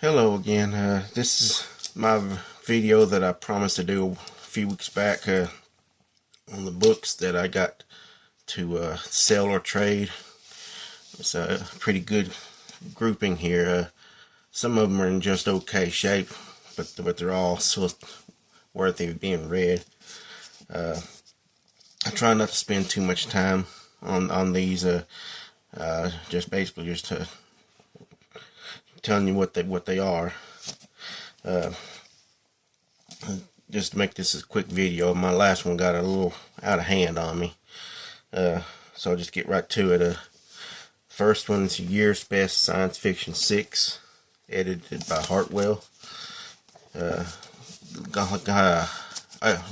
Hello again. This is my video that I promised to do a few weeks back on the books that I got to sell or trade. It's a pretty good grouping here. Some of them are in just okay shape, but they're all still worthy of being read. I try not to spend too much time on these. Just basically just telling you what they are. Just to make this a quick video, my last one got a little out of hand on me, so I'll just get right to it. First one is Year's Best Science Fiction 6, edited by Hartwell. I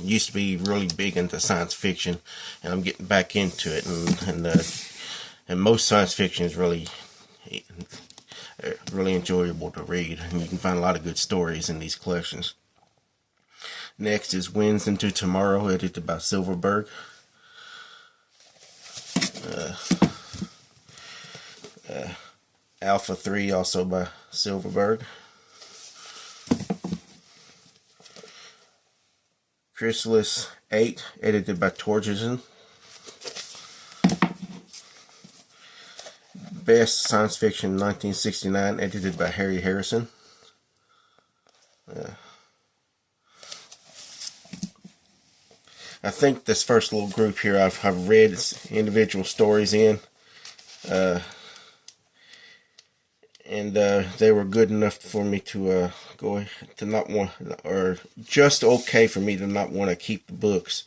used to be really big into science fiction, and I'm getting back into it, and most science fiction is really enjoyable to read, and you can find a lot of good stories in these collections. Next is Winds Into Tomorrow, edited by Silverberg. Alpha 3, also by Silverberg. Chrysalis 8, edited by Torgerson. Best Science Fiction 1969, edited by Harry Harrison. I think this first little group here I've read individual stories in, and they were good enough for me to not want, or just okay for me to not want to keep the books,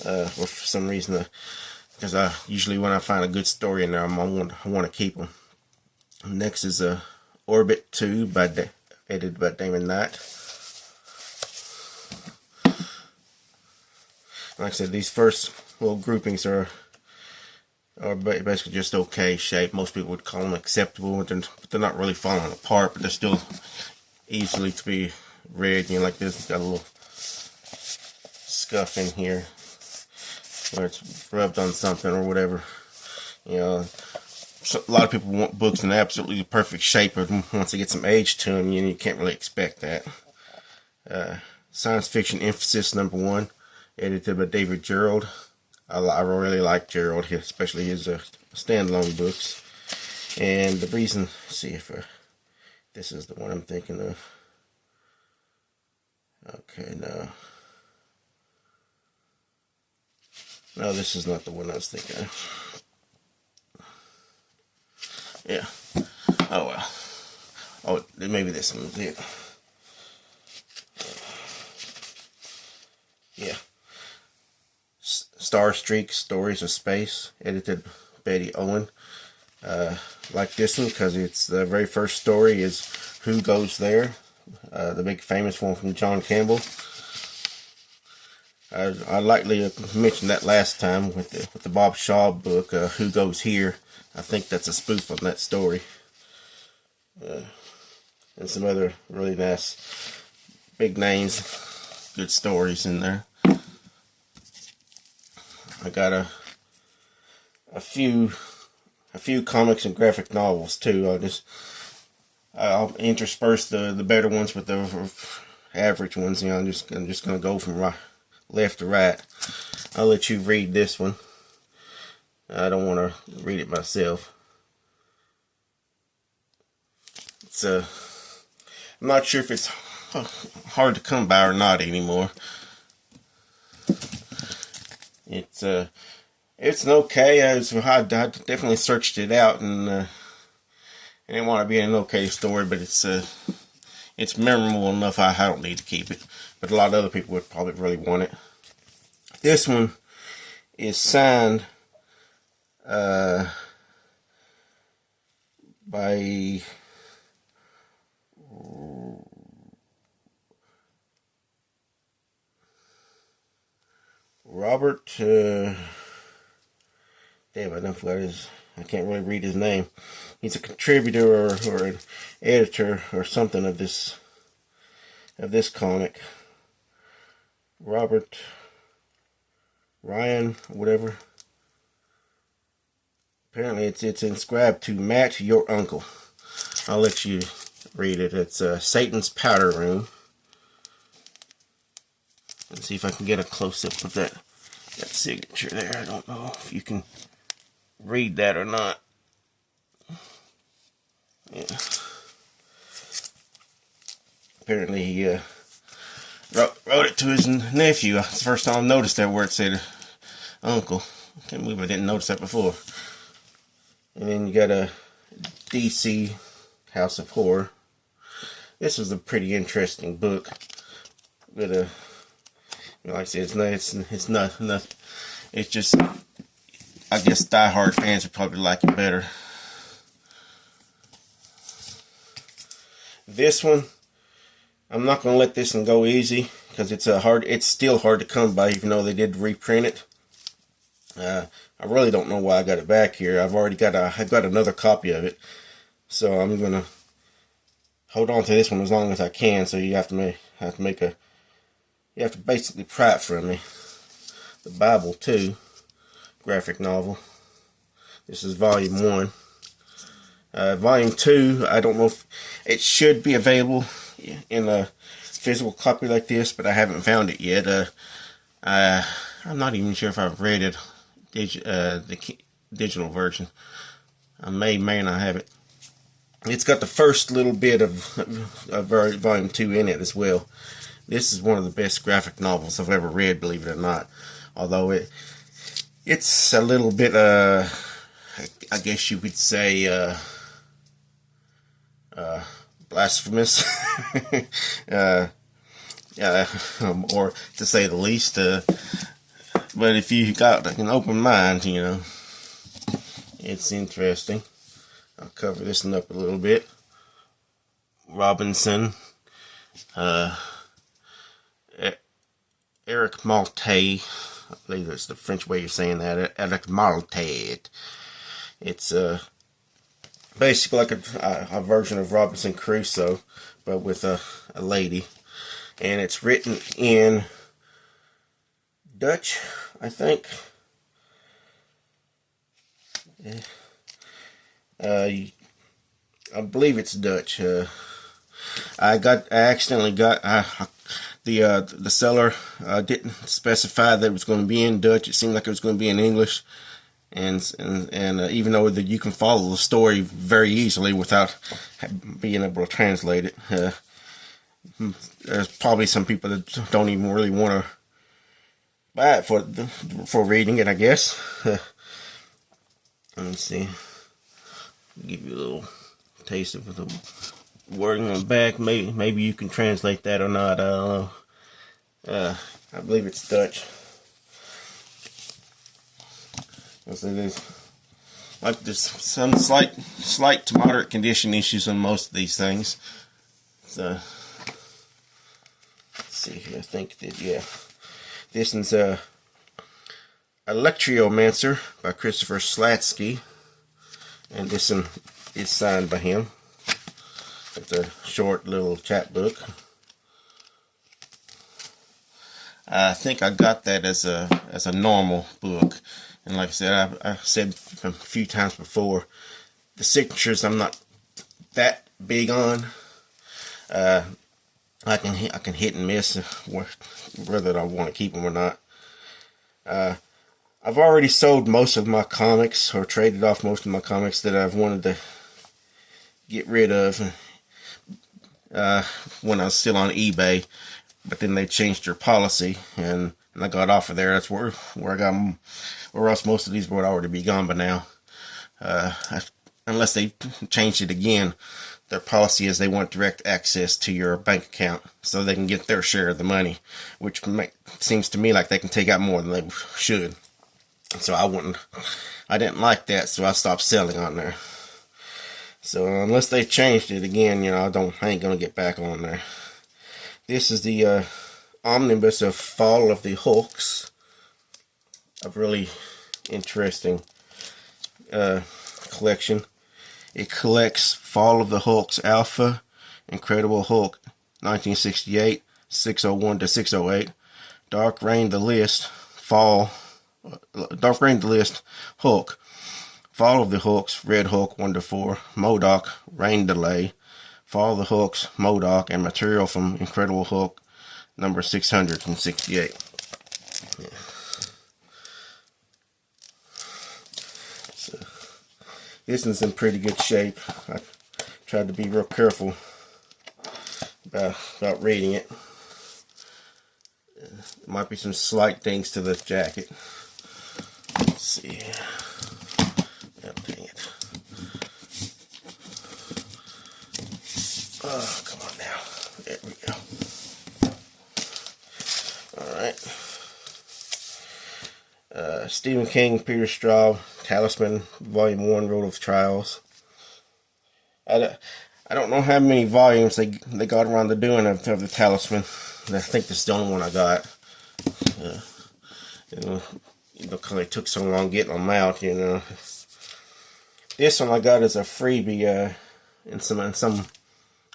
or for some reason, because usually when I find a good story in there, I want to keep them. Next is Orbit 2 edited by Damon Knight. Like I said, these first little groupings are basically just okay shape. Most people would call them acceptable, but they're not really falling apart, but they're still easily to be read. You know, like this, got a little scuff in here where it's rubbed on something or whatever. You know, a lot of people want books in absolutely perfect shape, but once they get some age to them, you can't really expect that. Science Fiction Emphasis number 1, edited by David Gerald. I really like Gerald, especially his standalone books. And the reason, let's see if this is the one I'm thinking of. Okay, no, this is not the one I was thinking of. Yeah. Oh well. Oh, maybe this one's it. Yeah. Star Streak Stories of Space, edited Betty Owen. Like this one because it's the very first story is Who Goes There, the big famous one from John Campbell. I likely mentioned that last time with the Bob Shaw book, Who Goes Here. I think that's a spoof on that story. And some other really nice big names, good stories in there. I got a few comics and graphic novels too. I'll intersperse the better ones with the average ones. You know, I'm just gonna go from left to right. I'll let you read this one. I don't want to read it myself. It's I'm not sure if it's hard to come by or not anymore. It's an okay. I definitely searched it out, and I didn't want to be an okay story, but it's memorable enough. I don't need to keep it, but a lot of other people would probably really want it. This one is signed by Robert. Damn, I forgot I can't really read his name. He's a contributor or an editor or something of this comic. Robert Ryan, whatever. Apparently it's inscribed to Matt, your uncle. I'll let you read it. It's Satan's Powder Room. Let's see if I can get a close-up of that signature there. I don't know if you can read that or not. Yeah. Apparently he wrote it to his nephew. It's the first time I noticed that where it said uncle. I can't believe I didn't notice that before. And then you got a DC House of Horror. This was a pretty interesting book. But like I said, it's not. It's just, I guess diehard fans would probably like it better. This one, I'm not gonna let this one go easy because it's still hard to come by, even though they did reprint it. I really don't know why I got it back here. I've got another copy of it, so I'm gonna hold on to this one as long as I can. So you have to basically pry it from me. The Bible 2 graphic novel. This is volume 1. Volume 2, I don't know if it should be available in a physical copy like this, but I haven't found it yet. I'm not even sure if I've read it, the digital version. I may not have it. It's got the first little bit of volume 2 in it as well. This is one of the best graphic novels I've ever read, believe it or not. Although it's a little bit, I guess you would say, blasphemous, or to say the least. But if you got an open mind, it's interesting. I'll cover this one up a little bit. Robinson, Eric Malte, I believe that's the French way of saying that. Eric Malte. It's basically like a version of Robinson Crusoe, but with a lady, and it's written in Dutch, I think. I believe it's Dutch. I accidentally got the seller didn't specify that it was going to be in Dutch. It seemed like it was going to be in English, and even though you can follow the story very easily without being able to translate it, there's probably some people that don't even really want to buy it for reading it, I guess. Let me see. Give you a little taste of the wording on the back. Maybe you can translate that or not. I don't know. I believe it's Dutch. There's some slight to moderate condition issues on most of these things. So let's see here. I think that, yeah. This one's Electromancer by Christopher Slatsky, and this one is signed by him. It's a short little chapbook. I think I got that as a normal book, and like I said, I said a few times before, the signatures I'm not that big on. I can hit and miss whether I want to keep them or not. I've already sold most of my comics, or traded off most of my comics that I've wanted to get rid of when I was still on eBay, but then they changed their policy, and I got off of there. That's where I got them, or else most of these would already be gone by now. Unless they changed it again. Their policy is they want direct access to your bank account so they can get their share of the money, which seems to me like they can take out more than they should. So I didn't like that, so I stopped selling on there. So unless they changed it again, I ain't gonna get back on there. This is the omnibus of Fall of the Hulks. A really interesting collection. It collects Fall of the Hulks Alpha, Incredible Hulk 1968, 601 to 608, Dark Reign the List, Hulk, Fall of the Hulks, Red Hulk 1 to 4, MODOK, Rain Delay, Follow the Hooks, MODOK, and material from Incredible Hulk number 668. Yeah. So, this one's in pretty good shape. I tried to be real careful about reading it. There might be some slight things to the jacket. Let's see. Oh, dang it. Oh, come on now. There we go. Alright. Stephen King, Peter Straub, Talisman, Volume 1, Road of Trials. I don't know how many volumes they got around to doing of the Talisman. I think this is the only one I got. Because they took so long getting them out, you know. This one I got as a freebie in some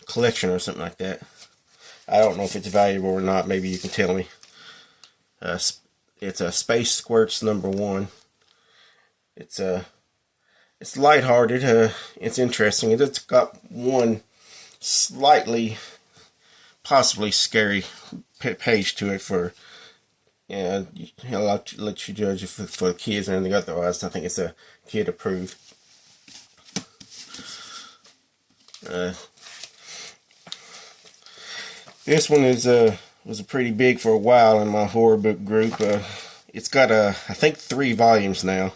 collection or something like that. I don't know if it's valuable or not. Maybe you can tell me. It's a Space Squirts number 1. It's lighthearted. It's interesting. It's got one slightly, possibly scary page to it for. Yeah, I'll let you judge if for the kids and anything otherwise. I think it's a kid approved. This one was pretty big for a while in my horror book group. It's got I think 3 volumes now,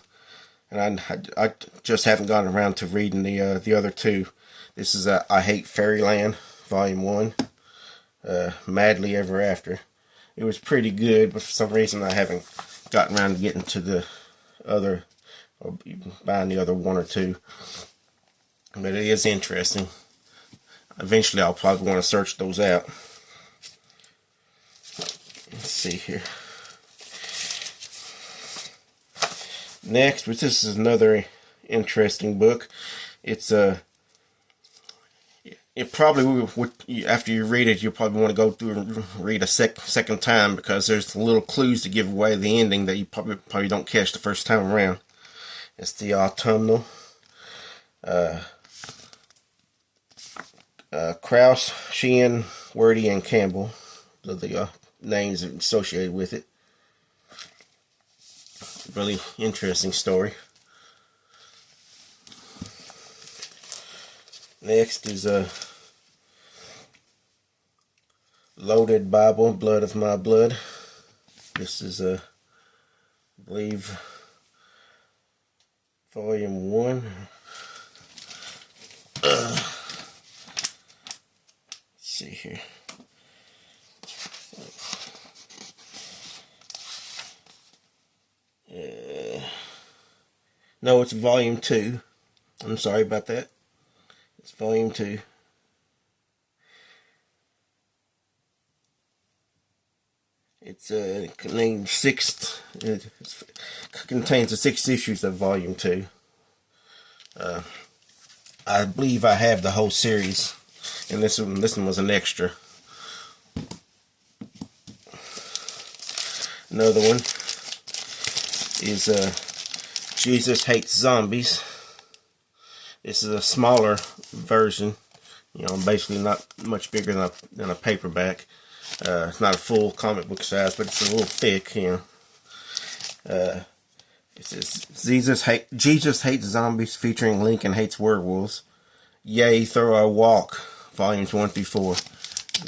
and I just haven't gotten around to reading the other 2. This is I Hate Fairyland, Volume 1, Madly Ever After. It was pretty good, but for some reason I haven't gotten around to getting to the other, or buying the other 1 or 2. But it is interesting. Eventually I'll probably want to search those out. Let's see here. Next, which this is another interesting book. It's it probably would, after you read it, you'll probably want to go through and read a second time, because there's little clues to give away the ending that you probably don't catch the first time around. It's the Autumnal. Krause, Sheehan, Wordy, and Campbell are the names associated with it. Really interesting story. Next is Loaded Bible, Blood of My Blood. This is I believe Volume 1. Let's see here. No, it's Volume 2. I'm sorry about that. It's Volume 2. It's named 6th. It contains the 6 issues of Volume 2. I believe I have the whole series, and this one was an extra. Another one is Jesus Hates Zombies. This is a smaller version, you know, basically not much bigger than a paperback. It's not a full comic book size, but it's a little thick, you know. It says Jesus Hates Zombies, featuring Lincoln Hates Werewolves. Yay, Throw a Walk, volumes 1 through 4.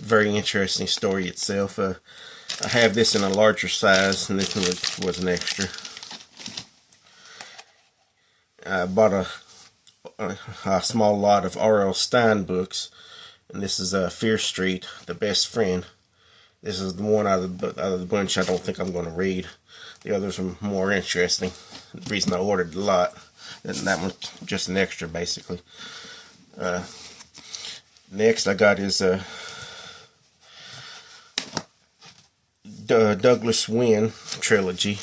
Very interesting story itself. I have this in a larger size, and this one was an extra. I bought a small lot of R.L. Stine books, and this is Fear Street, The Best Friend. This is the one out of the bunch I don't think I'm going to read. The others are more interesting. The reason I ordered a lot, and that one's just an extra, basically. Next I got is Douglas Wynn trilogy.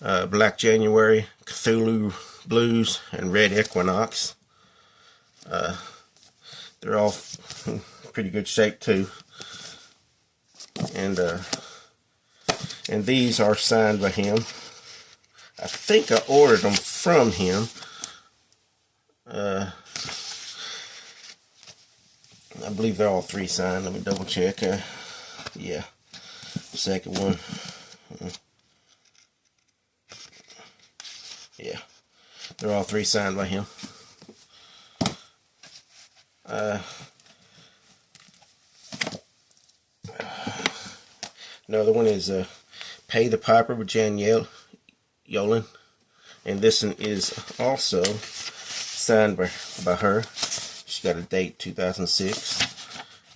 Black January, Cthulhu Blues, and Red Equinox. They're all in pretty good shape too. And these are signed by him. I think I ordered them from him. I believe they're all 3 signed. Let me double check. Yeah, second one. Yeah, they're all 3 signed by him. Another one is Pay the Piper with Jan Yolen. And this one is also signed by her. She got a date 2006.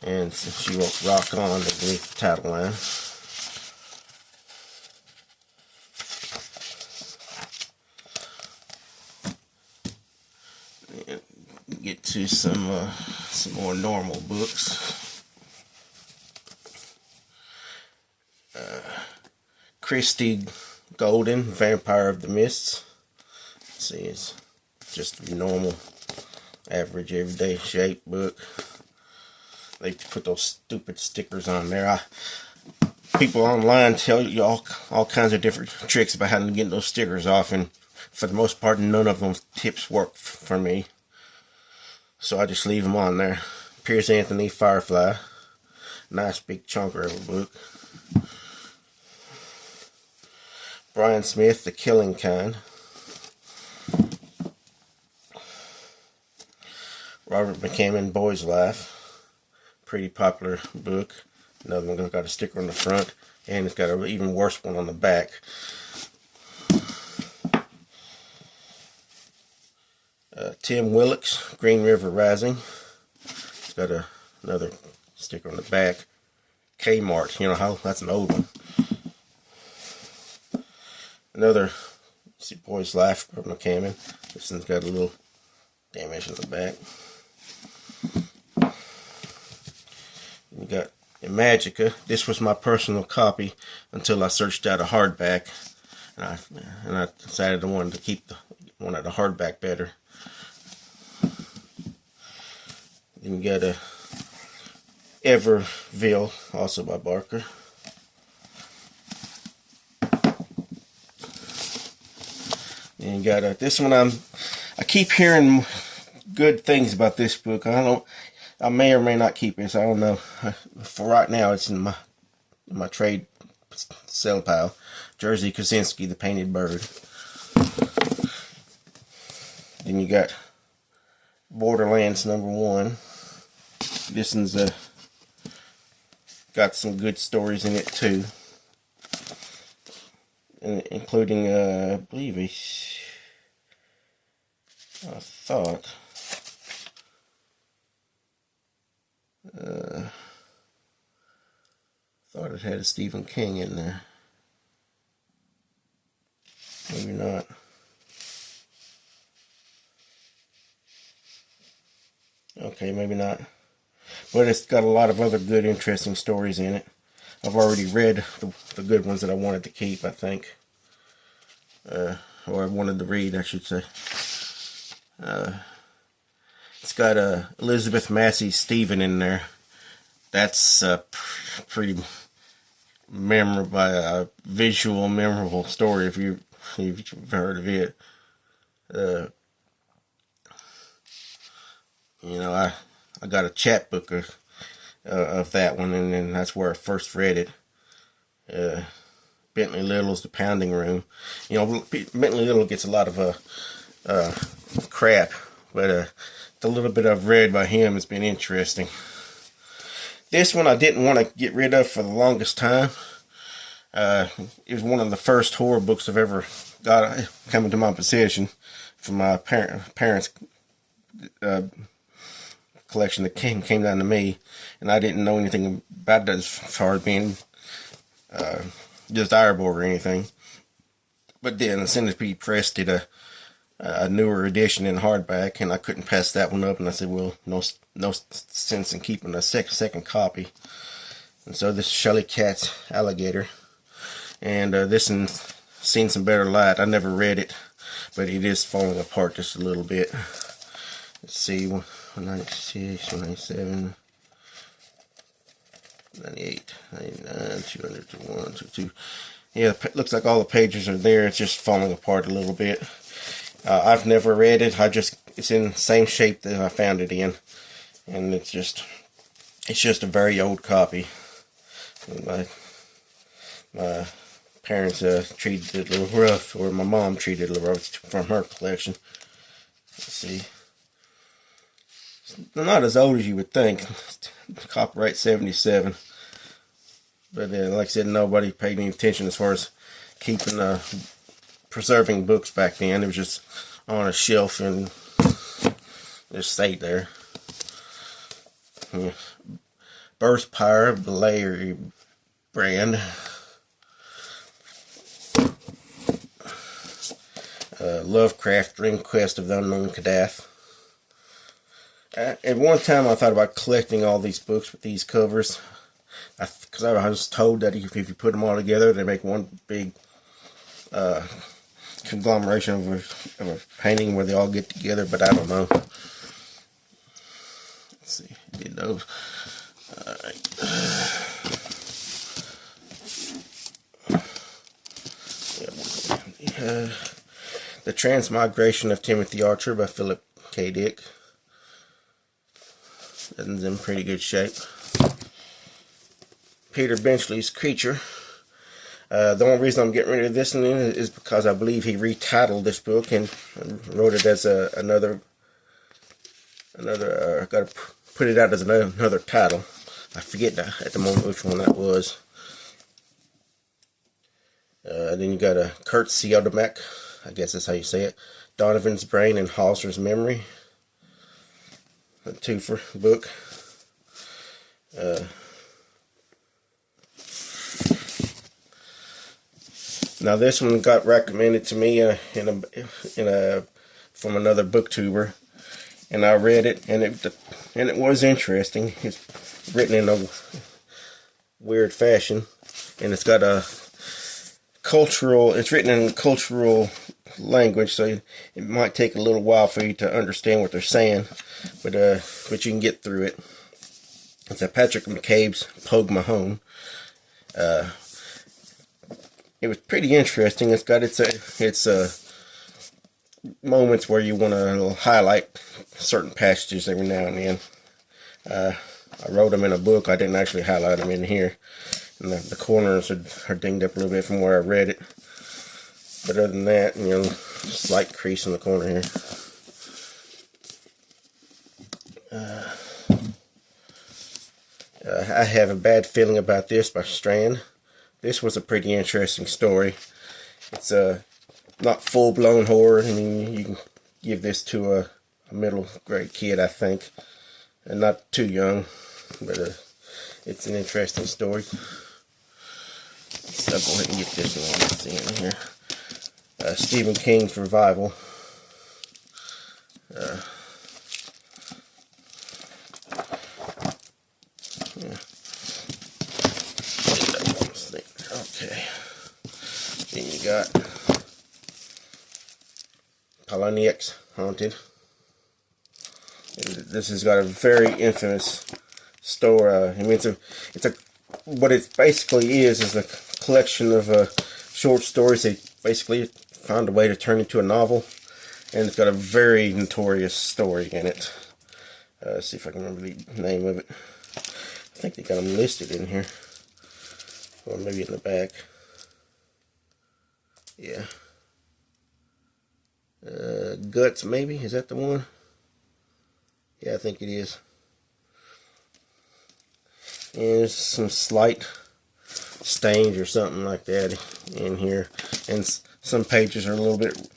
And she wrote Rock On underneath the title line. And get to some more normal books. Christy Golden, Vampire of the Mists. Let's see, it's just a normal, average, everyday shape book. They put those stupid stickers on there. People online tell you all kinds of different tricks about how to get those stickers off, and for the most part, none of those tips work for me. So I just leave them on there. Pierce Anthony, Firefly. Nice big chunker of a book. Brian Smith, The Killing Kind. Robert McCammon, Boy's Life. Pretty popular book. Another one got a sticker on the front, and it's got an even worse one on the back. Tim Willicks, Green River Rising. It's got another sticker on the back. Kmart, you know how that's an old one. Another Boy's Life from McCammon. This one's got a little damage in the back. You got Imagica. This was my personal copy until I searched out a hardback, and I decided I wanted to keep one of the hardback better. Then you got a Everville, also by Barker. And you got this one. I keep hearing good things about this book. I may or may not keep this. I don't know. For right now, it's in my trade sale pile. Jerzy Kosinski, The Painted Bird. Then you got Borderlands #1. This one's got some good stories in it too, including I believe I thought it had a Stephen King in there. Maybe not. Okay, maybe not. But it's got a lot of other good, interesting stories in it. I've already read the good ones that I wanted to keep, I think. Or I wanted to read, I should say. It's got Elizabeth Massey's Stephen in there. That's pretty memorable, memorable story if you've heard of it. You know, I got a chapbook of that one, and then that's where I first read it. Bentley Little's The Pounding Room. You know, Bentley Little gets a lot of crap, but the little bit I've read by him has been interesting. This one I didn't want to get rid of for the longest time. It was one of the first horror books I've ever got come into my possession from my parents' collection that came down to me, and I didn't know anything about it as far as being desirable or anything. But then as soon as Pete Press did a newer edition in hardback, and I couldn't pass that one up, and I said, well, no sense in keeping a second copy. And so this is Shelley Katz's Alligator, and this one's seen some better light. I never read it, but it is falling apart just a little bit. Let's see, 196, 197, 98, 99, 200, 201, 22. Yeah, it looks like all the pages are there. It's just falling apart a little bit. I've never read it. It's in the same shape that I found it in, and it's just It's just a very old copy. My parents treated it a little rough, or my mom treated it a little rough from her collection. Let's see. They're not as old as you would think. Copyright 77. But like I said, nobody paid any attention as far as keeping, preserving books back then. It was just on a shelf and just stayed there. Yeah. Burst Power, Valeri brand. Lovecraft, Dream Quest of the Unknown Kadath. At one time I thought about collecting all these books with these covers. Because I was told that if you put them all together, they make one big conglomeration of a painting where they all get together, but I don't know. Let's see. Did those. Alright. The Transmigration of Timothy Archer by Philip K. Dick. That's in pretty good shape. Peter Benchley's Creature. The only reason I'm getting rid of this one is because I believe he retitled this book and wrote it as another. Got to put it out as another title. I forget at the moment which one that was. Then you got a Kurt Siodmak, I guess that's how you say it. Donovan's Brain and Hauser's Memory. A twofer book. Now this one got recommended to me from another booktuber, and I read it, and it was interesting. It's written in a weird fashion, and it's got it's written in cultural language, so it might take a little while for you to understand what they're saying, but you can get through it. It's a Patrick McCabe's Pogue Mahone. It was pretty interesting. It's got its moments where you want to highlight certain passages every now and then. I wrote them in a book. I didn't actually highlight them in here. And the corners are dinged up a little bit from where I read it. But other than that, slight crease in the corner here. I have a bad feeling about this by Strand. This was a pretty interesting story. It's not full-blown horror. I mean, you can give this to a middle grade kid, I think, and not too young. But it's an interesting story. So I'll go ahead and get this one. Let's see in here. Stephen King's Revival. Okay. Then you got Poloniak's Haunted. And this has got a very infamous story. I mean, it's a what it basically is a collection of short stories. They basically found a way to turn into a novel, and it's got a very notorious story in it. Let's see if I can remember the name of it. I think they got them listed in here. Or maybe in the back. Yeah. Guts, maybe? Is that the one? Yeah, I think it is. And there's some slight stains or something like that in here. And some pages are a little bit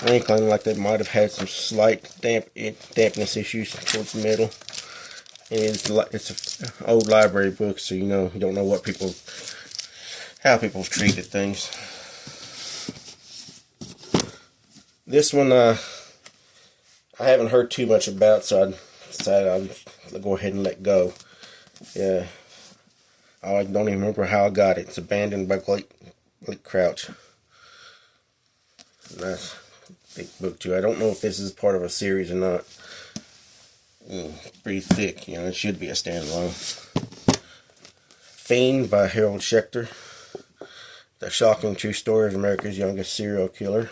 wrinkling, like they might have had some slight dampness issues towards the middle. And it's an old library book, so you don't know how people treated things. This one I haven't heard too much about, so I decided I'll go ahead and let go. Yeah, I don't even remember how I got it. It's Abandoned by Blake Crouch. Nice big book too. I don't know if this is part of a series or not. Pretty thick, it should be a standalone. Fiend by Harold Schechter. The shocking true story of America's youngest serial killer.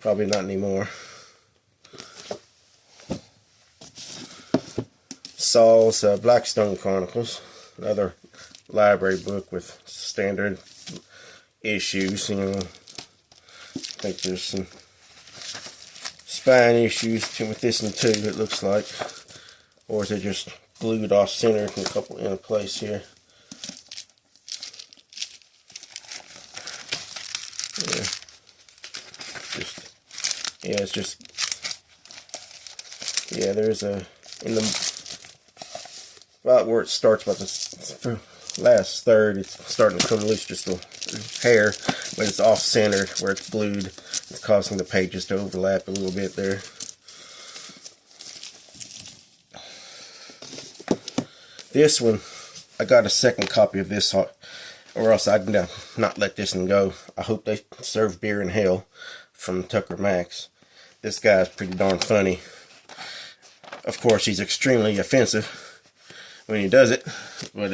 Probably not anymore. Saul's Blackstone Chronicles, another library book with standard issues. You know, I think there's some spine issues with this one too, it looks like. Or is it just glued off center in a place here? Yeah, it's just, yeah, there's a, in the, about where it starts, about the last third, it's starting to come loose, just a hair, but it's off center where it's glued. It's causing the pages to overlap a little bit there. This one, I got a second copy of this, or else I'd not let this one go. I hope they serve beer in hell, from Tucker Max. This guy's pretty darn funny. Of course, he's extremely offensive when he does it, but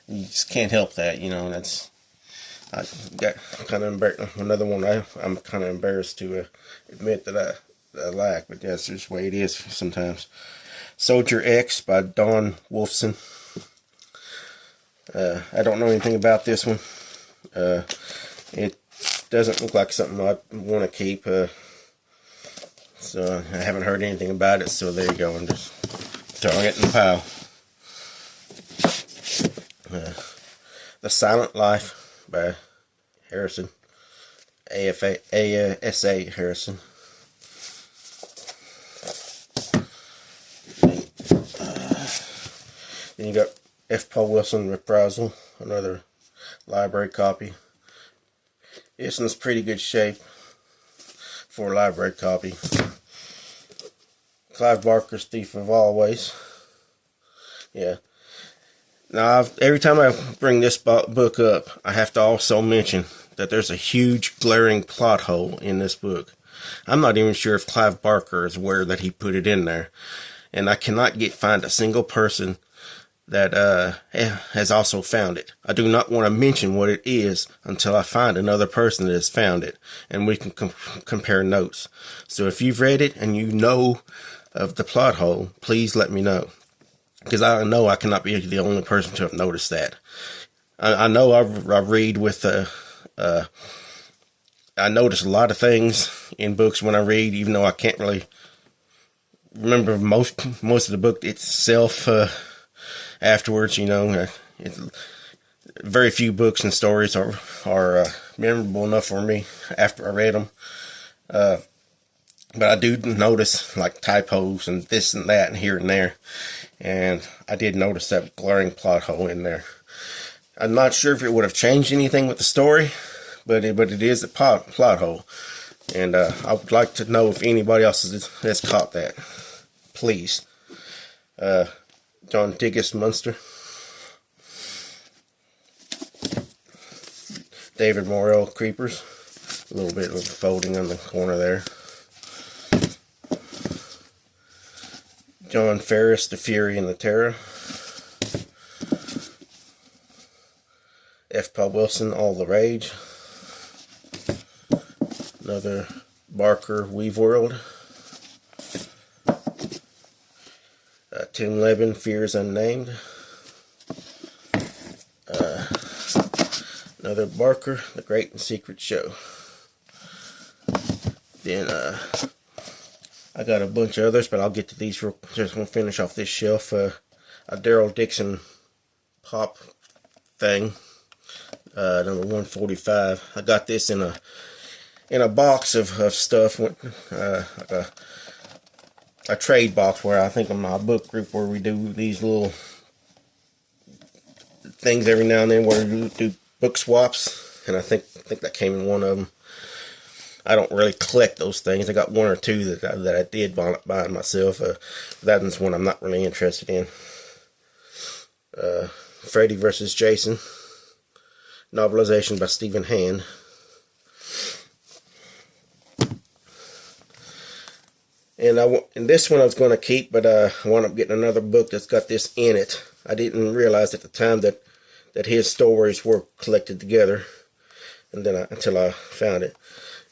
you just can't help that, you know. That's, I got kind of embarrassed. Another one I'm kind of embarrassed to admit that I like, but that's just the way it is sometimes. Soldier X by Don Wolfson. I don't know anything about this one. It doesn't look like something I want to keep. So I haven't heard anything about it. So there you go. I'm just throwing it in the pile. The Silent Life by Harrison. ASA Harrison. Then you got F. Paul Wilson Reprisal, another library copy. This one's pretty good shape for a library copy. Clive Barker's Thief of Always. Yeah. Now, every time I bring this book up, I have to also mention that there's a huge glaring plot hole in this book. I'm not even sure if Clive Barker is aware that he put it in there. And I cannot find a single person that has also found it. I do not want to mention what it is until I find another person that has found it, and we can compare notes. So if you've read it and you know of the plot hole, please let me know, because I know I cannot be the only person to have noticed that. I know I read with I notice a lot of things in books when I read, even though I can't really remember most of the book itself afterwards. You know, very few books and stories are memorable enough for me after I read them. But I do notice like typos and this and that and here and there, and I did notice that glaring plot hole in there. I'm not sure if it would have changed anything with the story, but it is a plot hole, and I would like to know if anybody else has caught that. Please. John Digges Munster. David Morrell Creepers. A little bit of folding on the corner there. John Ferris, The Fury and the Terror. F. Paul Wilson, All the Rage. Another Barker, Weave World. Tim Levin, Fears Unnamed. Another Barker, The Great and Secret Show. Then I got a bunch of others, but I'll get to these just gonna finish off this shelf. A Daryl Dixon pop thing, number 145. I got this in a box of stuff. Like a trade box where I think in my book group where we do these little things every now and then where we do book swaps, and I think that came in one of them. I don't really collect those things. I got one or two that I did buy myself. That one's one I'm not really interested in. Freddy vs. Jason, novelization by Stephen Hand. And this one I was going to keep, but I wound up getting another book that's got this in it. I didn't realize at the time that his stories were collected together, and then until I found it.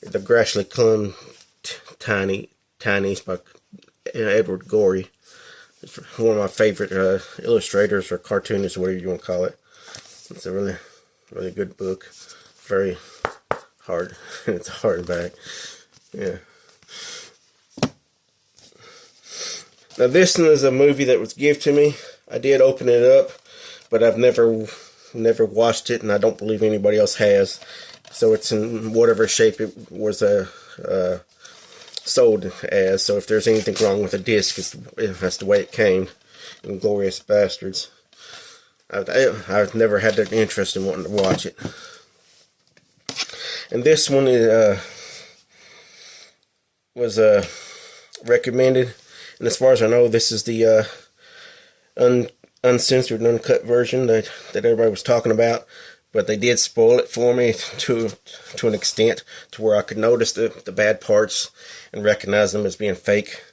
The Grashley Clun Tinies by Edward Gorey. It's one of my favorite illustrators or cartoonists, whatever you want to call it. It's a really, really good book. Very hard. It's a hardback. Yeah. Now this one is a movie that was given to me. I did open it up, but I've never watched it, and I don't believe anybody else has. So it's in whatever shape it was sold as. So if there's anything wrong with the disc, that's the way it came. Inglorious Bastards. I've never had an interest in wanting to watch it. And this one was recommended. And as far as I know, this is the uncensored, uncut version that everybody was talking about. But they did spoil it for me to an extent to where I could notice the bad parts and recognize them as being fake.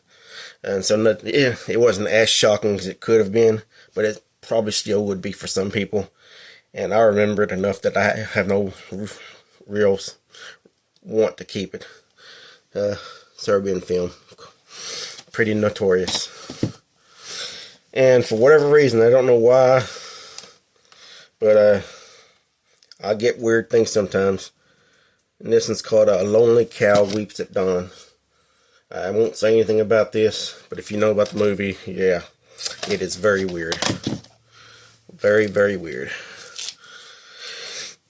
And so it wasn't as shocking as it could have been, but it probably still would be for some people. And I remember it enough that I have no real want to keep it. Serbian film. Pretty notorious. And for whatever reason, I don't know why, but I get weird things sometimes. And this one's called A Lonely Cow Weeps at Dawn. I won't say anything about this, but if you know about the movie, yeah, it is very weird. Very, very weird.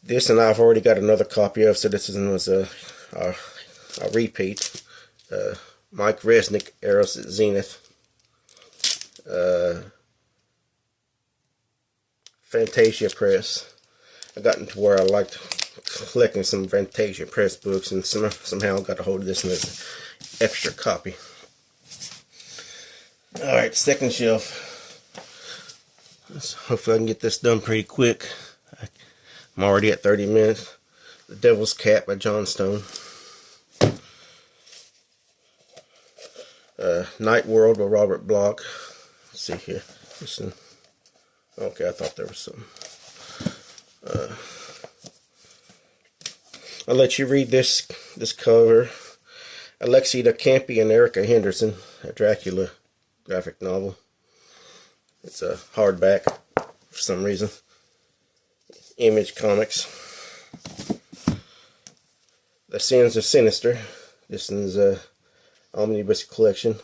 This and I've already got another copy of, so this was a repeat. Mike Resnick, Eros at Zenith. Fantasia Press. I got into where I liked collecting some Fantasia Press books, and somehow I got a hold of this and this extra copy. Alright, second shelf. Hopefully I can get this done pretty quick. I'm already at 30 minutes. The Devil's Cat by John Stone. Night World by Robert Bloch. Let's see here. Listen. Okay, I thought there was some. I'll let you read this cover. Alexei de Campi and Erica Henderson, a Dracula graphic novel. It's a hardback for some reason. Image Comics. The Sins of Sinister. This is a omnibus collection.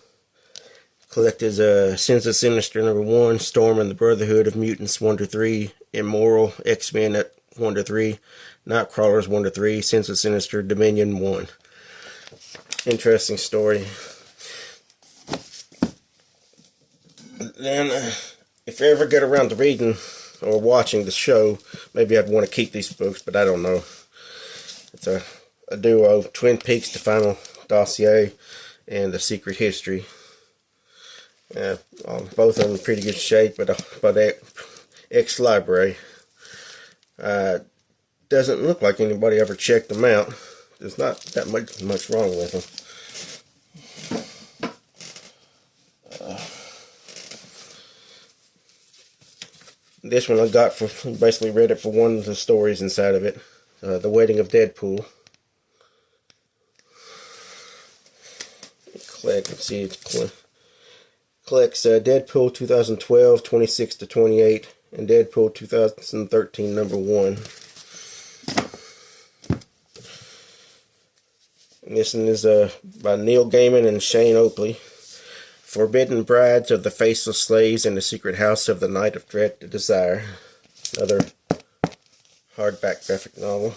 Collected Sins of Sinister #1, Storm and the Brotherhood of Mutants 1-3, Immoral, X-Men at 1-3, Nightcrawlers 1-3, Sins of Sinister, Dominion 1. Interesting story. Then, if you ever get around to reading or watching the show, maybe I'd want to keep these books, but I don't know. It's a duo, Twin Peaks: The Final Dossier and The Secret History. Both of them in pretty good shape, but by the ex-library. Doesn't look like anybody ever checked them out. There's not that much wrong with them. This one I got for, basically read it for one of the stories inside of it. The Wedding of Deadpool. Let's see, it collects Deadpool 2012, 26-28, and Deadpool 2013, #1. And this one is by Neil Gaiman and Shane Oakley. Forbidden Brides of the Faceless Slaves and the Secret House of the Night of Dread and Desire. Another hardback graphic novel.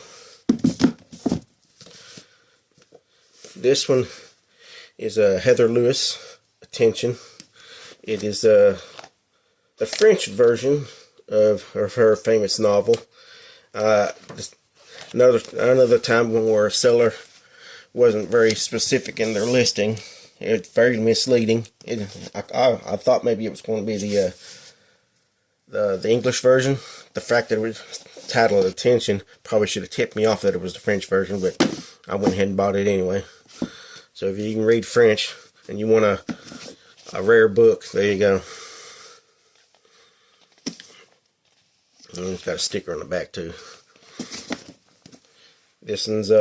This one is Heather Lewis, Attention. It is the French version of her famous novel. Another time where a seller wasn't very specific in their listing. It's very misleading. I thought maybe it was going to be the English version. The fact that it was titled Attention probably should have tipped me off that it was the French version, but I went ahead and bought it anyway. So if you can read French and you want a rare book, there you go. And it's got a sticker on the back too. This one's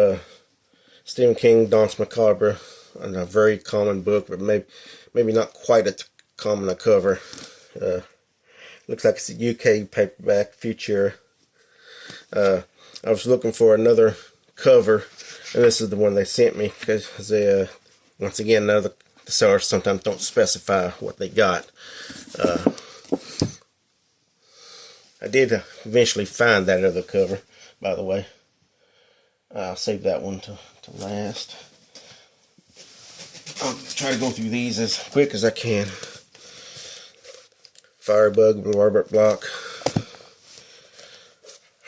Stephen King, Danse Macabre, a very common book, but maybe not quite as comme a cover. Looks like it's a UK paperback, Future. I was looking for another cover, and this is the one they sent me, because they, once again, the sellers sometimes don't specify what they got. I did eventually find that other cover, by the way. I'll save that one to last. I'll try to go through these as quick as I can. Firebug by Robert Bloch.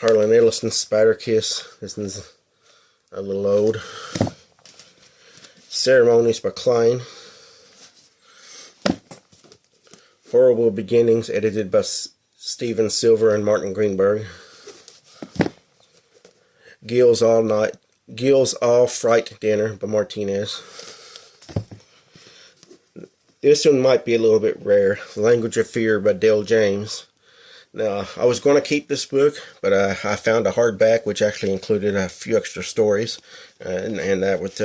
Harlan Ellison's Spider Kiss. This one's a little old. Ceremonies by Klein. Horrible Beginnings, edited by Steven Silver and Martin Greenberg. Gill's All Fright Dinner by Martinez. This one might be a little bit rare. Language of Fear by Dale James. Now, I was going to keep this book, but I found a hardback which actually included a few extra stories, and that would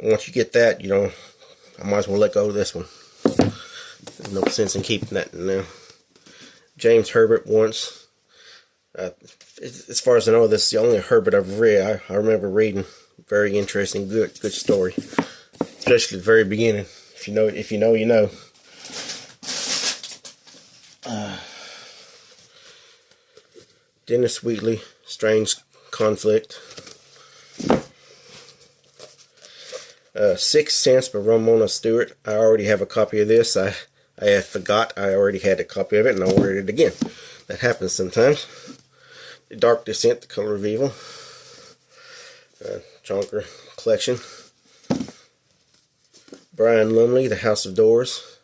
once you get that, you know, I might as well let go of this one. There's no sense in keeping that now. James Herbert once. As far as I know, this is the only Herbert I've read. I remember reading. Very interesting, good story, especially at the very beginning. If you know, you know. Dennis Wheatley, Strange Conflict. Sixth Sense by Ramona Stewart. I already have a copy of this. I forgot I already had a copy of it, and I ordered it again. That happens sometimes. The Dark Descent, The Color of Evil. Jonker Collection. Brian Lumley, The House of Doors.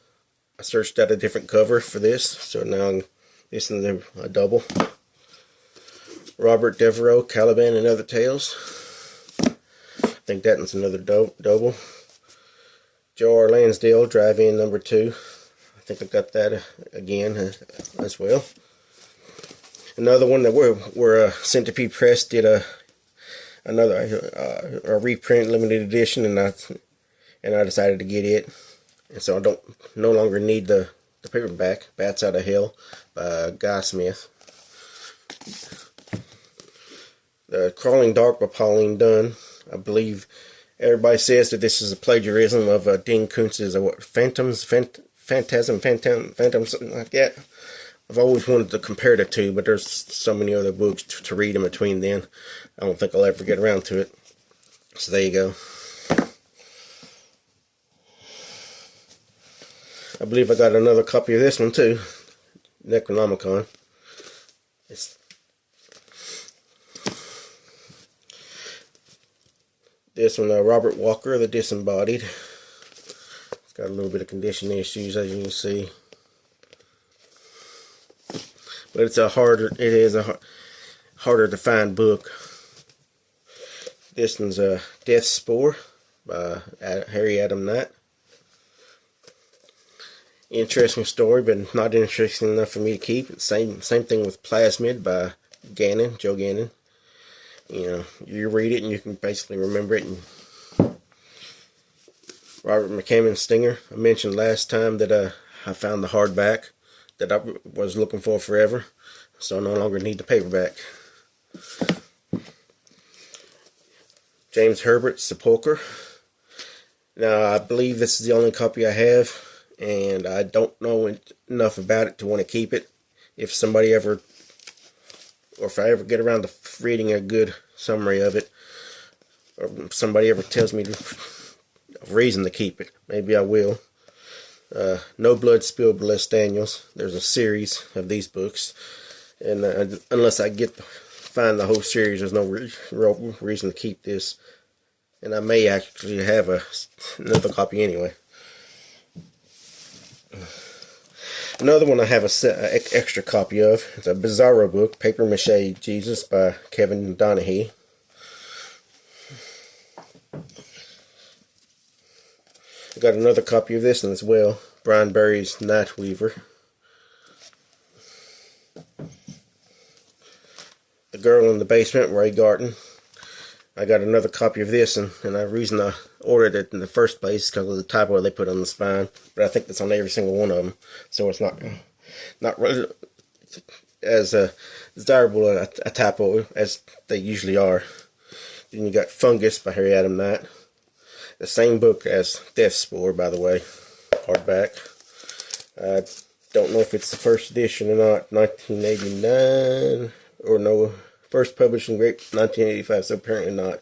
I searched out a different cover for this, so now this is a double. Robert Devereaux, Caliban and Other Tales. I think that one's another double. Joe R. Lansdale, Drive-In number 2. I think I got that again as well. Another one that were Centipede Press did a reprint, limited edition, and I decided to get it, and so I no longer need the paperback. Bats Out of Hell by Guy Smith. The Crawling Dark by Pauline Dunn. I believe everybody says that this is a plagiarism of Dean Koontz's Phantasm, something like that. I've always wanted to compare the two, but there's so many other books to read in between then. I don't think I'll ever get around to it. So there you go. I believe I got another copy of this one too. Necronomicon. This one, Robert Walker, The Disembodied. It's got a little bit of condition issues, as you can see. But it is a harder to find book. This one's Death Spore by Harry Adam Knight. Interesting story, but not interesting enough for me to keep. Same thing with Plasmid by Joe Gannon. You know, you read it and you can basically remember it. And Robert McCammon Stinger. I mentioned last time that I found the hardback that I was looking for forever, so I no longer need the paperback. James Herbert, Sepulcher. Now, I believe this is the only copy I have, and I don't know enough about it to want to keep it. If I ever get around to reading a good summary of it, or somebody ever tells me a reason to keep it, maybe I will. No Blood Spilled by Les Daniels. There's a series of these books, and unless I find the whole series, there's no real reason to keep this. And I may actually have another copy anyway. Another one I have an extra copy of. It's a Bizarro book, Paper Mache Jesus by Kevin Donahue. I got another copy of this one as well, Brian Berry's Night Weaver. The Girl in the Basement, Ray Garton. I got another copy of this, and the reason I ordered it in the first place is because of the typo they put on the spine. But I think that's on every single one of them, so it's not really as desirable a typo as they usually are. Then you got Fungus by Harry Adam Knight. The same book as Death Spore, by the way, hardback. I don't know if it's the first edition or not, 1989, or no, first published in 1985, so apparently not.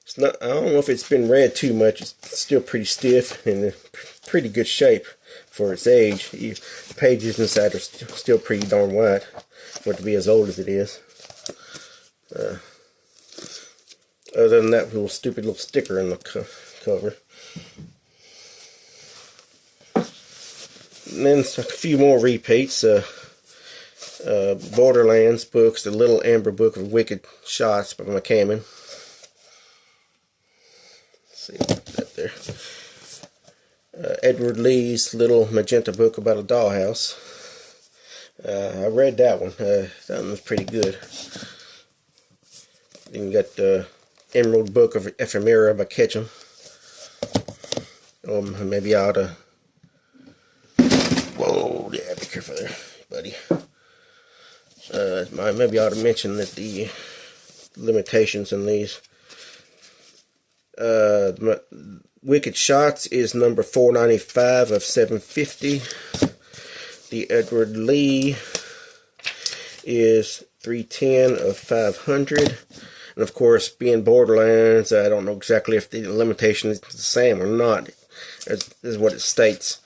It's not. I don't know if it's been read too much. It's still pretty stiff and in pretty good shape for its age. The pages inside are still pretty darn white for it to be as old as it is. Other than that little stupid little sticker in the cover. And then a few more repeats. Borderlands books, the Little Amber Book of Wicked Shots by McCammon. Let's see what's up there. Edward Lee's Little Magenta Book about a dollhouse. I read that one. That one was pretty good. Then you got the Emerald Book of Ephemera by Ketchum. Oh, maybe I ought to. Whoa, yeah, be careful there, buddy. Maybe I ought to mention that the limitations in these. Wicked Shots is number 495 of 750. The Edward Lee is 310 of 500. And of course, being Borderlands, I don't know exactly if the limitation is the same or not. This is what it states.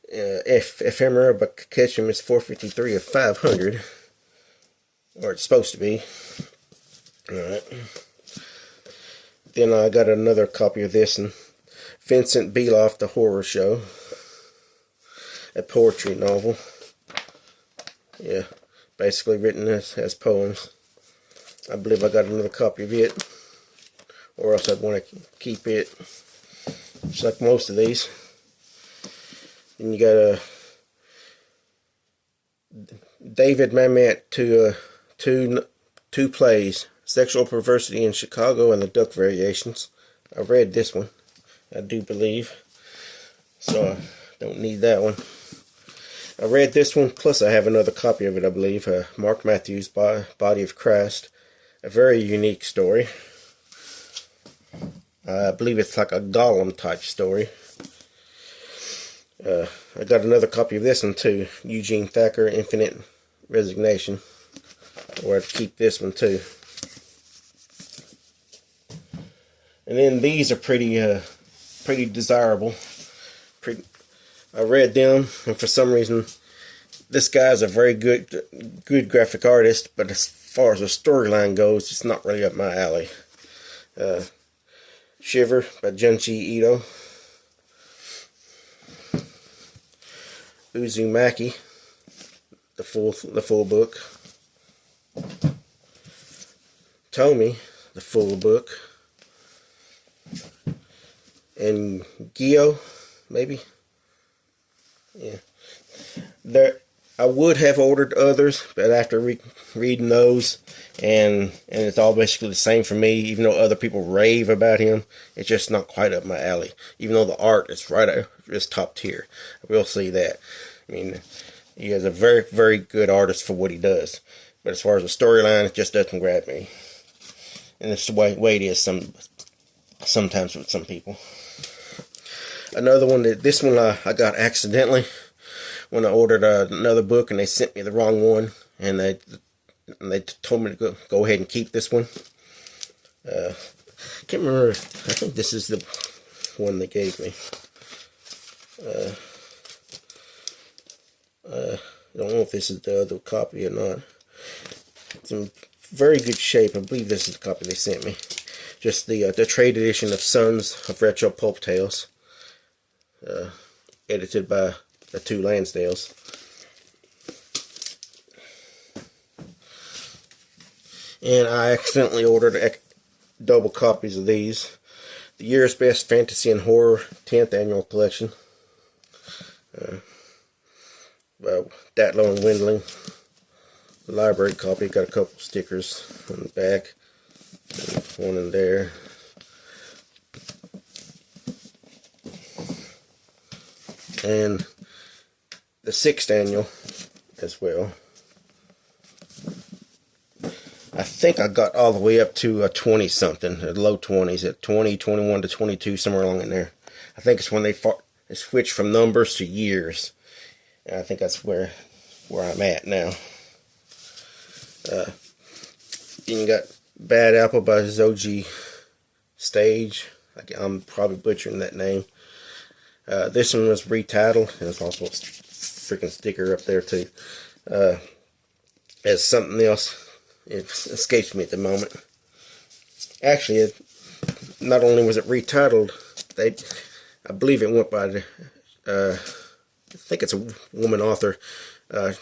Ephemera by Ketchum is 453 of 500. Or it's supposed to be. Alright. Then I got another copy of this, and Vincent Beloff, The Horror Show. A poetry novel. Yeah, basically written as poems. I believe I got another copy of it, or else I'd want to keep it. Just like most of these. Then you got a David Mamet to two plays, Sexual Perversity in Chicago and the Duck Variations. I read this one, I do believe, so I don't need that one. I read this one, plus I have another copy of it, I believe, Mark Matthews' Body of Christ. A very unique story. I believe it's like a Gollum type story. I got another copy of this one too, Eugene Thacker, Infinite Resignation. Or I'd keep this one too. And then these are pretty desirable. I read them, and for some reason, this guy's a very good graphic artist, but as far as the storyline goes, it's not really up my alley. Shiver by Junji Ito. Uzumaki, the full book. Tomi, the full book. And Gyo, maybe. Yeah. I would have ordered others, but after reading those, and it's all basically the same for me, even though other people rave about him, it's just not quite up my alley. Even though the art is just top tier. I will say that. I mean, he is a very, very good artist for what he does. But as far as the storyline, it just doesn't grab me. And it's the way it is sometimes with some people. Another one, this one I got accidentally when I ordered another book, and they sent me the wrong one, and they told me to go ahead and keep this one. Can't remember. I think this is the one they gave me. I don't know if this is the other copy or not. It's in very good shape. I believe this is the copy they sent me. Just the trade edition of Sons of Retro Pulp Tales. Edited by the two Lansdales. And I accidentally ordered double copies of these. The Year's Best Fantasy and Horror 10th Annual Collection. Datlow and Windling. library copy. Got a couple stickers on the back. One in there. And the 6th annual as well. I think I got all the way up to a 20 something, the low 20s, at 20, 21 to 22, somewhere along in there. I think it's when they switched from numbers to years. And I think that's where I'm at now. Then you got Bad Apple by Zoji Stage. I'm probably butchering that name. This one was retitled, and there's also a freaking sticker up there too. As something else. It escapes me at the moment. Actually, not only was it retitled, I believe it went by, I think it's a woman author.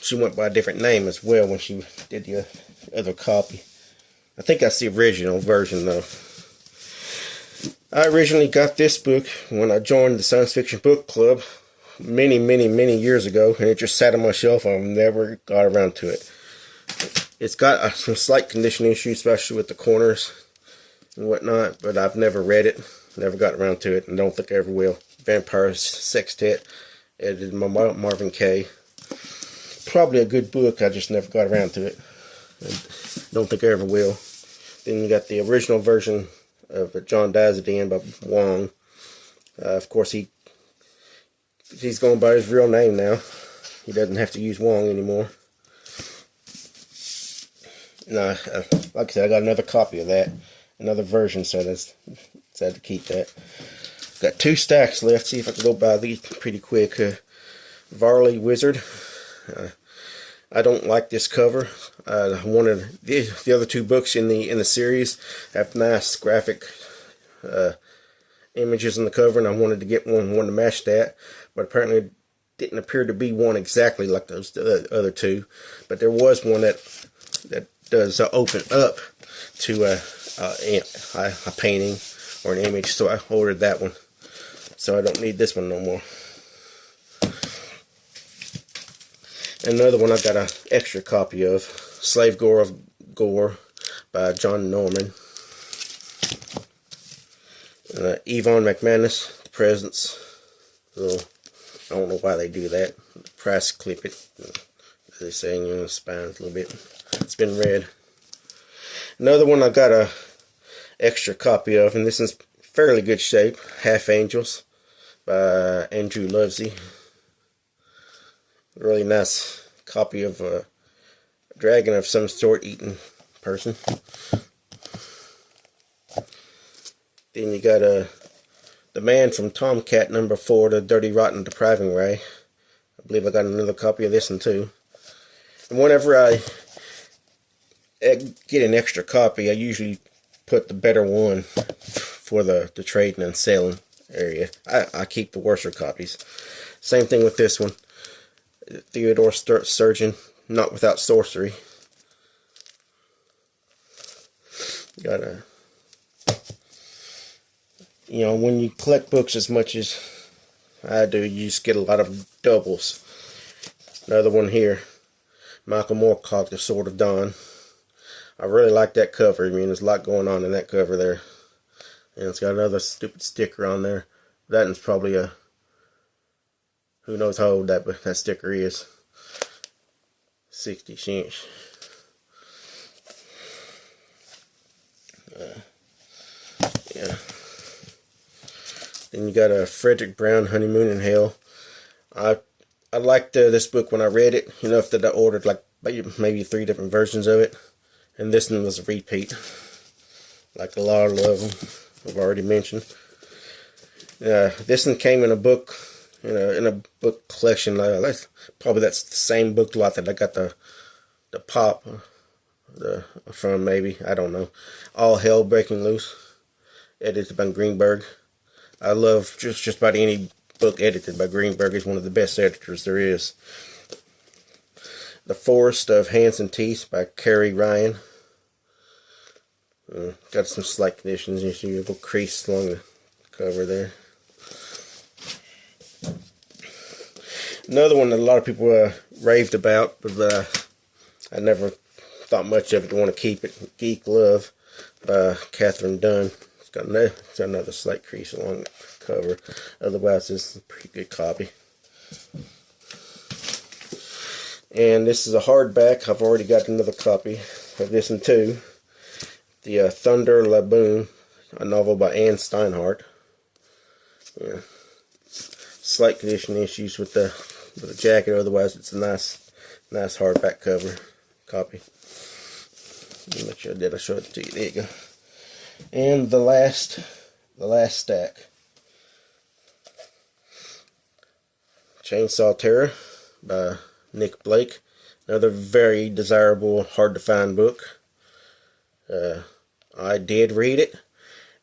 She went by a different name as well when she did the other copy. I think that's the original version though. I originally got this book when I joined the Science Fiction Book Club many years ago, and it just sat on my shelf and I never got around to it. It's got some slight condition issues, especially with the corners and whatnot, but I've never read it, never got around to it, and don't think I ever will. Vampire Sextet, edited by Marvin Kaye. Probably a good book, I just never got around to it. And don't think I ever will. Then you got the original version of John Dies at the End by Wong. Of course, he's going by his real name now. He doesn't have to use Wong anymore. No, like I said, I got another copy of that, another version, so that's sad to keep that. Got 2 stacks left. See if I can go by these pretty quick. Varley Wizard. I don't like this cover. I wanted the other 2 books in the series have nice graphic images in the cover, and I wanted to get one to match that, but apparently it didn't appear to be one exactly like those other 2. But there was one that does open up to a painting or an image, so I ordered that one. So I don't need this one no more. Another one I got an extra copy of, Slave Gore of Gore by John Norman. Yvonne McManus, The Presence. So I don't know why they do that. Price clip it. As they say, you know, the spines a little bit. It's been read. Another one I got a extra copy of, and this is fairly good shape. Half Angels by Andrew Lovesey. Really nice copy of a dragon of some sort eating person. Then you got The Man from Tomcat #4, The Dirty Rotten Depriving Ray. I believe I got another copy of this one too. And whenever I get an extra copy, I usually put the better one for the trading and selling area. I keep the worser copies. Same thing with this one. Theodore Sturgeon, Not Without Sorcery. Got when you collect books as much as I do, you just get a lot of doubles. Another one here, Michael Moorcock, The Sword of Dawn. I really like that cover. I mean, there's a lot going on in that cover there. And it's got another stupid sticker on there. That one's probably who knows how old that sticker is. 60 cents. Yeah. Then you got a Frederick Brown, Honeymoon in Hell. I liked this book when I read it. Enough that I ordered like maybe 3 different versions of it. And this one was a repeat. Like a lot of them I've already mentioned. This one came in a book, in a book collection. That's the same book lot that I got the pop from, maybe. I don't know. All Hell Breaking Loose, edited by Greenberg. I love just about any book edited by Greenberg. He's one of the best editors there is. The Forest of Hands and Teeth by Carrie Ryan. Got some slight conditions. You see a little crease along the cover there. Another one that a lot of people raved about, but I never thought much of it to want to keep it. Geek Love by Catherine Dunn. It's got another slight crease along the cover. Otherwise, it's a pretty good copy. And this is a hardback. I've already got another copy of this one too. The Thunder Laboon, a novel by Anne Steinhardt. Yeah. Slight condition issues with the jacket. Otherwise, it's a nice hardback cover copy. Make sure I did. I showed it to you. There you go. And the last stack. Chainsaw Terror by Nick Blake. Another very desirable, hard to find book. I did read it,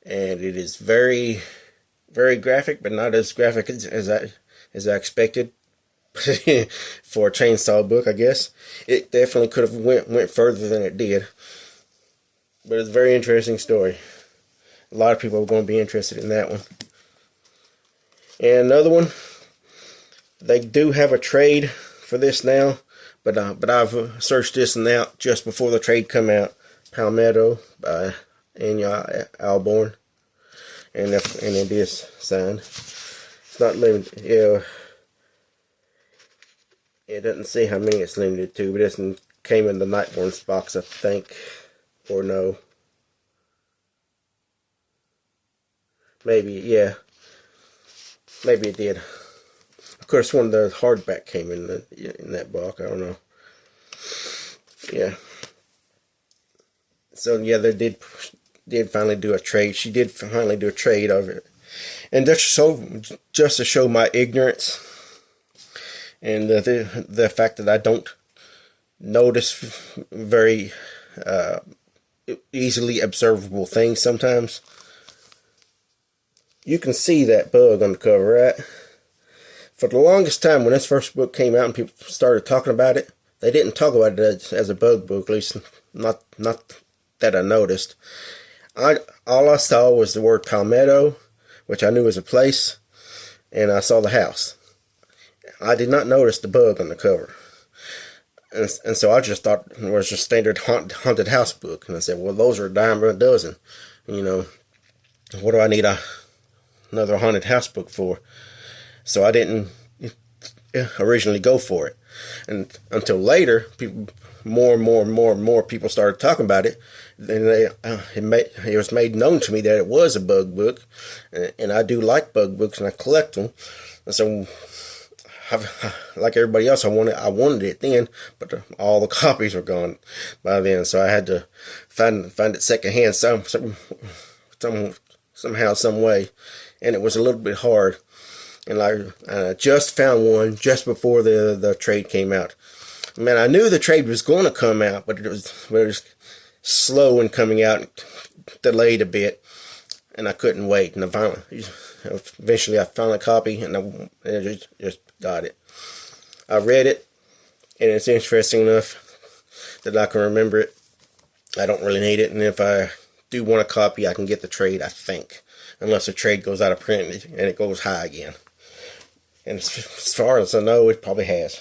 and it is very, very graphic, but not as graphic as I expected for a chainsaw book. I guess it definitely could have went further than it did, but it's a very interesting story. A lot of people are going to be interested in that one. And another one, they do have a trade for this now, but I've searched this one out just before the trade come out. Palmetto by Anya Alborn, and it is signed. It's not limited. Yeah, it doesn't say how many it's limited to, but it came in the Nightborn's box, I think, or no. Maybe, yeah. Maybe it did. Of course, one of the hardback came in that box. I don't know. Yeah. So yeah, they did finally do a trade. She did finally do a trade of it, and just to show my ignorance and the fact that I don't notice very easily observable things sometimes. You can see that bug on the cover, right? For the longest time, when this first book came out and people started talking about it, they didn't talk about it as a bug book, at least not that I noticed. All I saw was the word Palmetto, which I knew was a place, and I saw the house. I did not notice the bug on the cover. And so I just thought it was just standard haunted house book. And I said, well, those are a dime a dozen. You know, what do I need another haunted house book for? So I didn't originally go for it. And until later, more people started talking about it. Then it was made known to me that it was a bug book, and I do like bug books, and I collect them. And so, like everybody else, I wanted it then, but all the copies were gone by then. So I had to find it secondhand somehow, some way, and it was a little bit hard. And I just found one just before the trade came out. Man, I knew the trade was going to come out, but it was slow in coming out, delayed a bit, and I couldn't wait. And eventually I found a copy, and I just got it. I read it, and it's interesting enough that I can remember it. I don't really need it, and if I do want a copy, I can get the trade, I think, unless the trade goes out of print and it goes high again. And as far as I know, it probably has.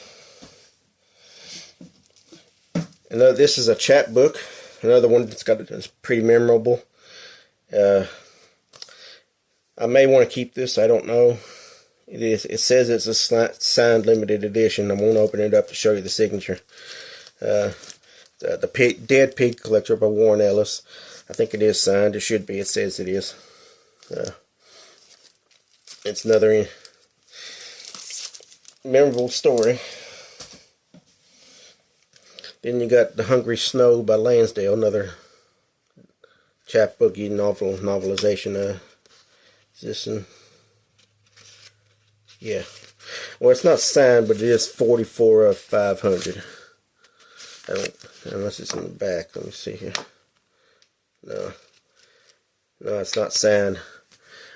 And this is a chapbook, another one that's pretty memorable. I may want to keep this. I don't know. It says it's a signed limited edition. I won't open it up to show you the signature. The Dead Pig Collector by Warren Ellis. I think it is signed. It should be. It says it is. It's another memorable story. Then you got The Hungry Snow by Lansdale, another chapbooky novelization. Is this one? Yeah. Well, it's not signed, but it is 44 of 500. I don't, unless it's in the back. Let me see here. No, it's not signed.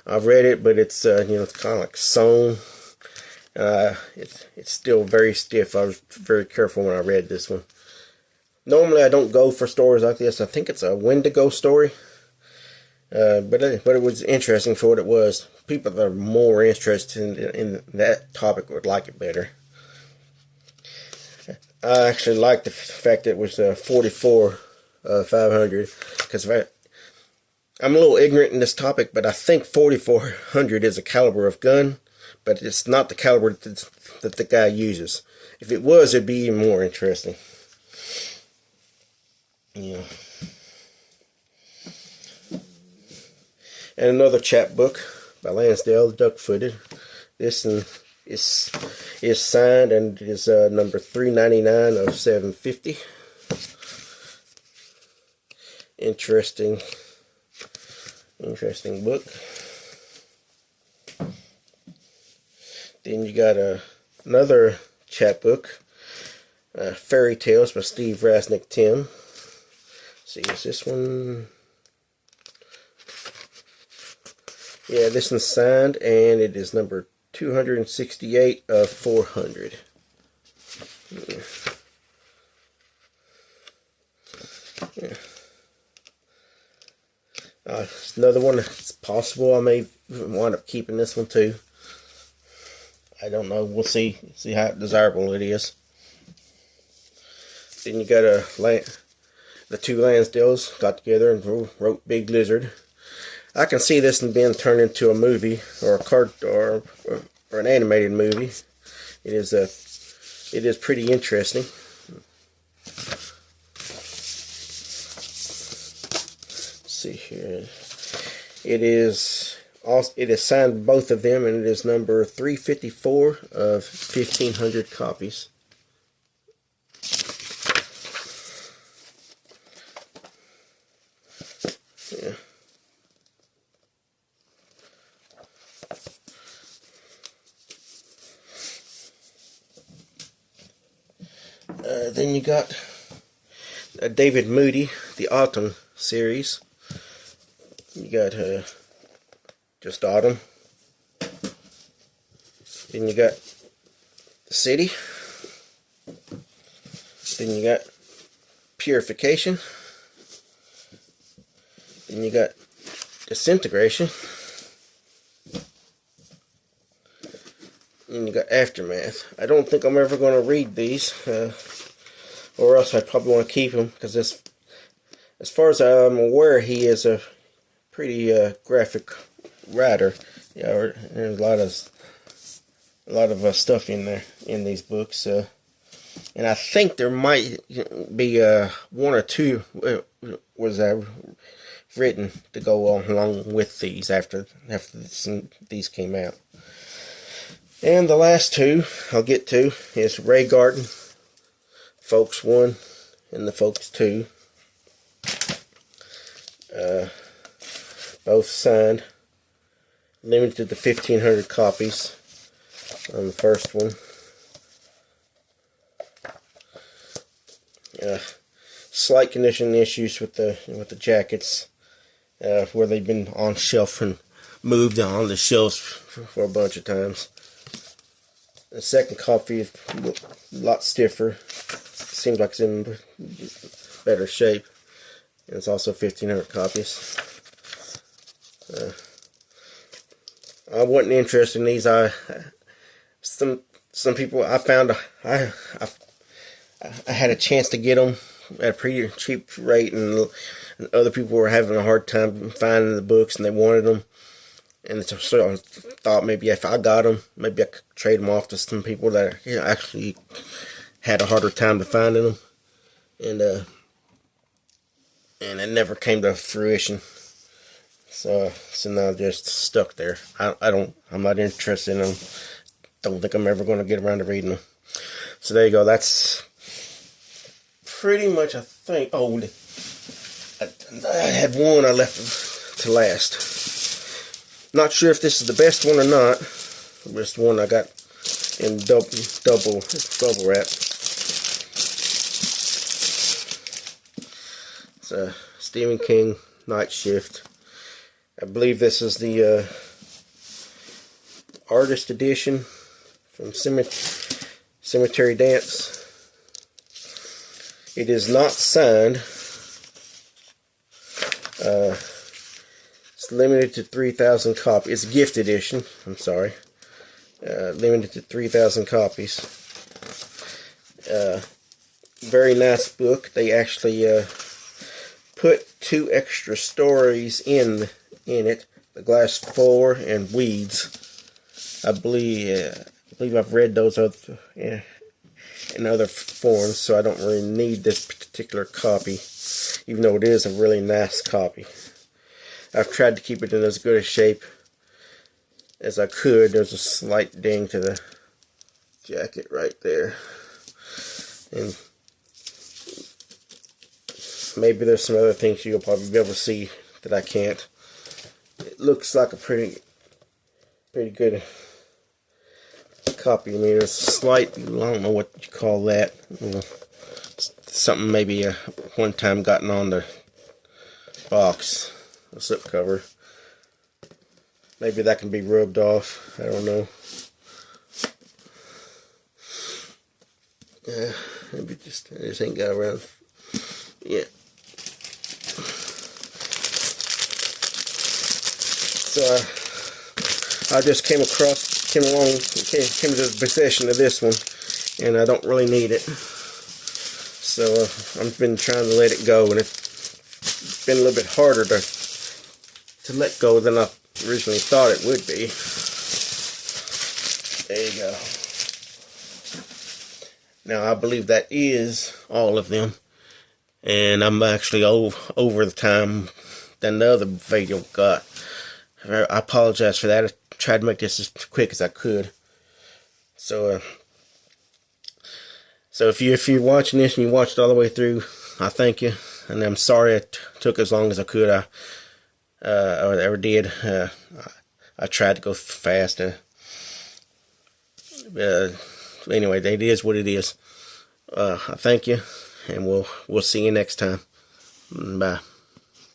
I've read it, but it's it's kind of like sewn. It's still very stiff. I was very careful when I read this one. Normally, I don't go for stories like this. I think it's a Wendigo story. But it was interesting for what it was. People that are more interested in that topic would like it better. I actually like the fact that it was 44 500, because I'm a little ignorant in this topic, but I think 4400 is a caliber of gun, but it's not the caliber that the guy uses. If it was, it'd be even more interesting. Yeah. And another chapbook by Lansdale, Duck-Footed. This is signed and is number 399 of 750. Interesting book. Then you got another chapbook, Fairy Tales by Steve Rasnick Tim. See, is this one? Yeah, this one's signed, and it is number 268 of 400. Yeah. It's another one. It's possible I may wind up keeping this one too. I don't know. We'll see how desirable it is. Then you got the two Lansdales got together and wrote Big Lizard. I can see this being turned into a movie or or an animated movie. It is pretty interesting. Let's see here. It is signed, both of them, and it is number 354 of 1500 copies. Yeah. Then you got David Moody, the Autumn series. You got just Autumn. Then you got The City. Then you got Purification. Then you got Disintegration. And you got Aftermath. I don't think I'm ever going to read these, or else I probably want to keep them, because as far as I'm aware, he is a pretty graphic writer. Yeah, there's a lot of stuff in there in these books, and I think there might be one or two was written to go along with these after these came out. And the last two I'll get to is Ray Garden, Folks 1 and the Folks 2. Both signed, limited to 1500 copies on the first one. Slight condition issues with the jackets, where they've been on shelf and moved on the shelves for a bunch of times. The second copy is a lot stiffer. Seems like it's in better shape. And it's also 1500 copies. I wasn't interested in these. Some people, I found I had a chance to get them at a pretty cheap rate, and other people were having a hard time finding the books, and they wanted them. And so I thought maybe if I got them, maybe I could trade them off to some people that actually had a harder time to finding them. And it never came to fruition. So now I'm just stuck there. I'm not interested in them. Don't think I'm ever going to get around to reading them. So there you go. That's pretty much, I think. Oh, I had one I left to last. Not sure if this is the best one or not. This one I got in double wrap. It's a Stephen King Night Shift. I believe this is the artist edition from Cemetery Dance. It is not signed. It's limited to 3,000 copies. It's a gift edition. I'm sorry. Limited to 3,000 copies. Very nice book. They actually put 2 extra stories in it. The Glass Floor and Weeds. I believe I've read those in other forms, so I don't really need this particular copy, even though it is a really nice copy. I've tried to keep it in as good a shape as I could. There's a slight ding to the jacket right there, and maybe there's some other things you'll probably be able to see that I can't. It looks like a pretty good copy. I mean, there's a slight, I don't know what you call that. You know, something maybe one time gotten on the box, the slip cover. Maybe that can be rubbed off. I don't know. Maybe just ain't got around. Yeah. So I just came to the possession of this one, and I don't really need it. So I've been trying to let it go, and it's been a little bit harder to let go than I originally thought it would be. There you go. Now I believe that is all of them, and I'm actually over the time than the other video got. I apologize for that. I tried to make this as quick as I could. So if you're watching this and you watched all the way through, I thank you, and I'm sorry it took as long as I could. I ever did. I tried to go fast. Anyway, it is what it is. I thank you, and we'll see you next time. Bye.